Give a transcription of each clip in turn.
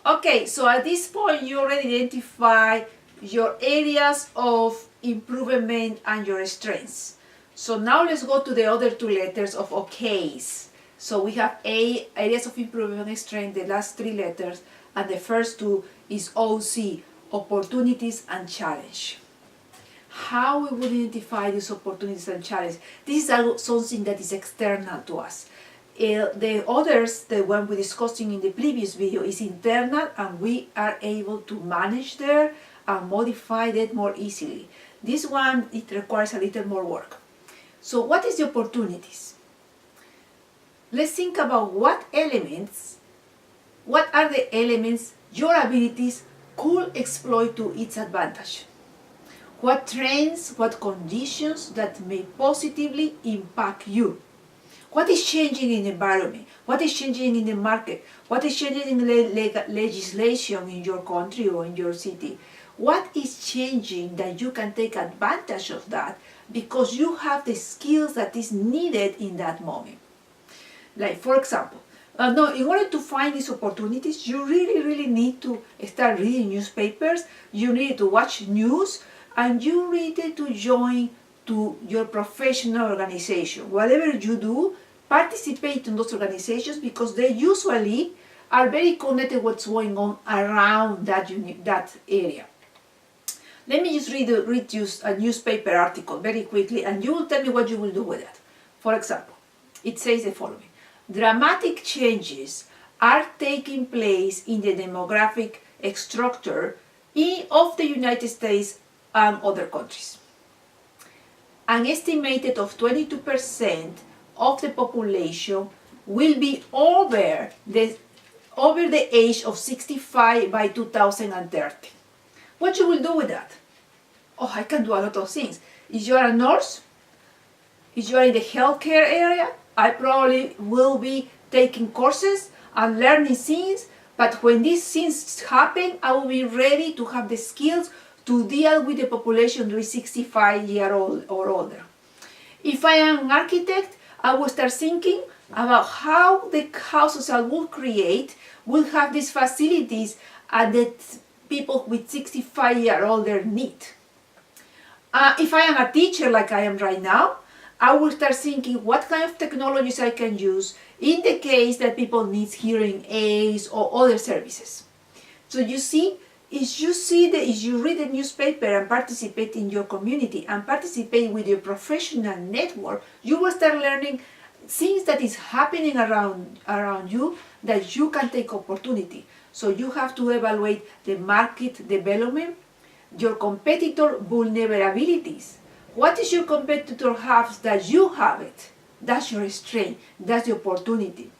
Okay, so at this point you already identify your areas of improvement and your strengths. So now let's go to the other two letters of OOAs. So we have A, areas of improvement and strength, the last three letters, and the first two is OC, opportunities and challenge. How we would identify these opportunities and challenges? This is something that is external to us. The others, the one we discussing in the previous video, is internal, and we are able to manage there and modify that more easily. This one, it requires a little more work. So what is the opportunities? Let's think about what are the elements your abilities could exploit to its advantage. What trends, what conditions that may positively impact you? What is changing in the environment? What is changing in the market? What is changing in the legislation in your country or in your city? What is changing that you can take advantage of that because you have the skills that is needed in that moment? Like, for example, in order to find these opportunities, you really need to start reading newspapers, you need to watch news, and you need to join to your professional organization. Whatever you do, participate in those organizations because they usually are very connected to what's going on around that area. Let me just read you a newspaper article very quickly, and you will tell me what you will do with it. For example, it says the following: dramatic changes are taking place in the demographic structure of the United States and other countries. An estimated of 22% of the population will be over the age of 65 by 2030. What you will do with that? Oh, I can do a lot of things. If you are a nurse, if you are in the healthcare area, I probably will be taking courses and learning things, but when these things happen, I will be ready to have the skills to deal with the population who is 65 years old or older. If I am an architect, I will start thinking about how the houses I will create will have these facilities that people with 65 years older need. If I am a teacher like I am right now, I will start thinking what kind of technologies I can use in the case that people need hearing aids or other services. So you see, if you read the newspaper and participate in your community and participate with your professional network, you will start learning things that is happening around you that you can take opportunity. So you have to evaluate the market development, your competitor vulnerabilities. What is your competitor have that you have it? That's your strength, that's the opportunity.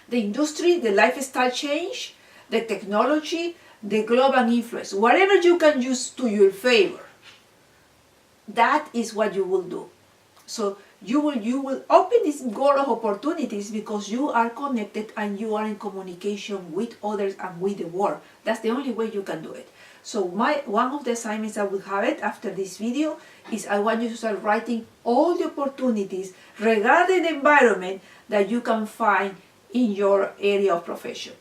The industry, the lifestyle change, the technology, the global influence, whatever you can use to your favor, that is what you will do. So you will open this goal of opportunities because you are connected and you are in communication with others and with the world. That's the only way you can do it. So one of the assignments I will have it after this video is I want you to start writing all the opportunities regarding the environment that you can find in your area of profession.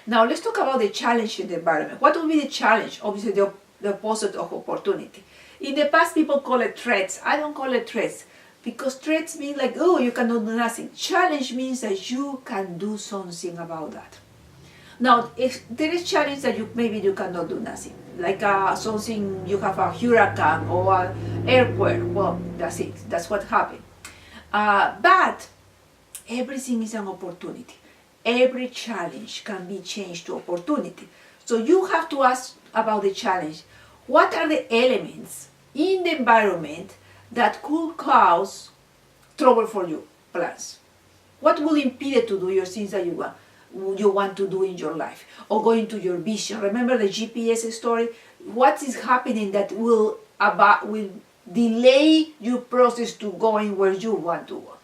Now let's talk about the challenge in the environment. What will be the challenge? Obviously the opposite of opportunity. In the past people call it threats. I don't call it threats because threats mean like, oh, you cannot do nothing. Challenge means that you can do something about that. Now, if there is challenge that maybe you cannot do nothing, like something, you have a hurricane or an earthquake, well, that's it. That's what happened. But everything is an opportunity. Every challenge can be changed to opportunity. So you have to ask about the challenge. What are the elements in the environment that could cause trouble for you, plans? What will impede you to do your things that you want to do in your life or going to your vision? Remember the GPS story? What is happening that will delay your process to going where you want to go?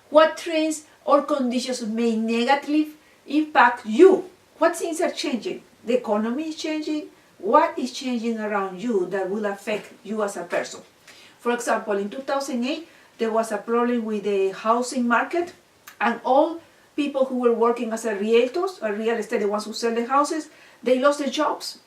What trends or conditions may negatively impact you? What things are changing? The economy is changing. What is changing around you that will affect you as a person? For example, in 2008, there was a problem with the housing market, and all people who were working as a realtors, or real estate, the ones who sell the houses, they lost their jobs.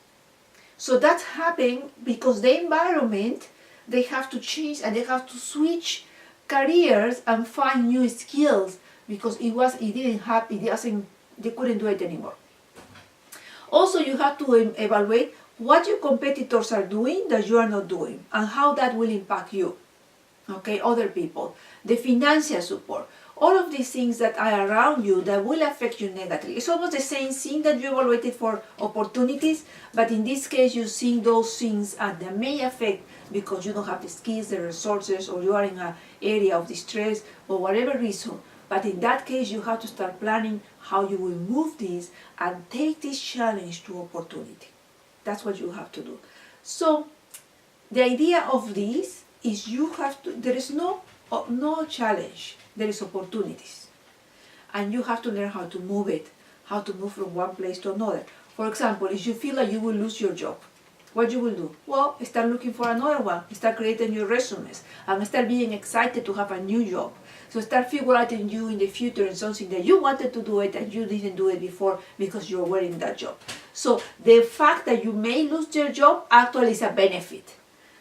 So that's happening because the environment, they have to change and they have to switch careers and find new skills because they couldn't do it anymore. Also, you have to evaluate what your competitors are doing that you are not doing and how that will impact you, okay, other people, the financial support, all of these things that are around you that will affect you negatively. It's almost the same thing that you evaluated for opportunities, but in this case you're seeing those things and they may affect because you don't have the skills, the resources, or you are in an area of distress or whatever reason. But in that case you have to start planning how you will move this and take this challenge to opportunity. That's what you have to do. So the idea of this is you have to, there is no challenge, there is opportunities. And you have to learn how to move it, how to move from one place to another. For example, if you feel like you will lose your job, what you will do? Well, start looking for another one, start creating your resumes, and start being excited to have a new job. So start figuring you in the future and something that you wanted to do it and you didn't do it before because you were in that job. So the fact that you may lose your job actually is a benefit.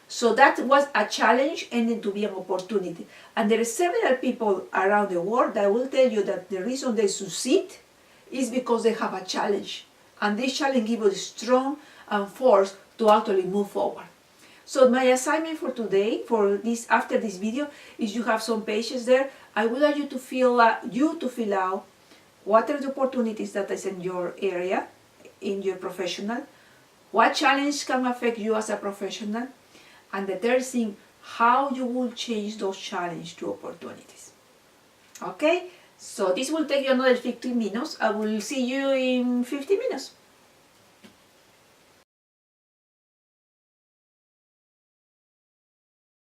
So that was a challenge ending to be an opportunity. And there are several people around the world that will tell you that the reason they succeed is because they have a challenge. And this challenge gives you strong and force to actually move forward. So my assignment for today, for this, after this video, is you have some pages there. I would like you to fill out what are the opportunities that is in your area, in your professional, what challenge can affect you as a professional, and the third thing, how you will change those challenges to opportunities. Okay, so this will take you another 15 minutes. I will see you in 50 minutes.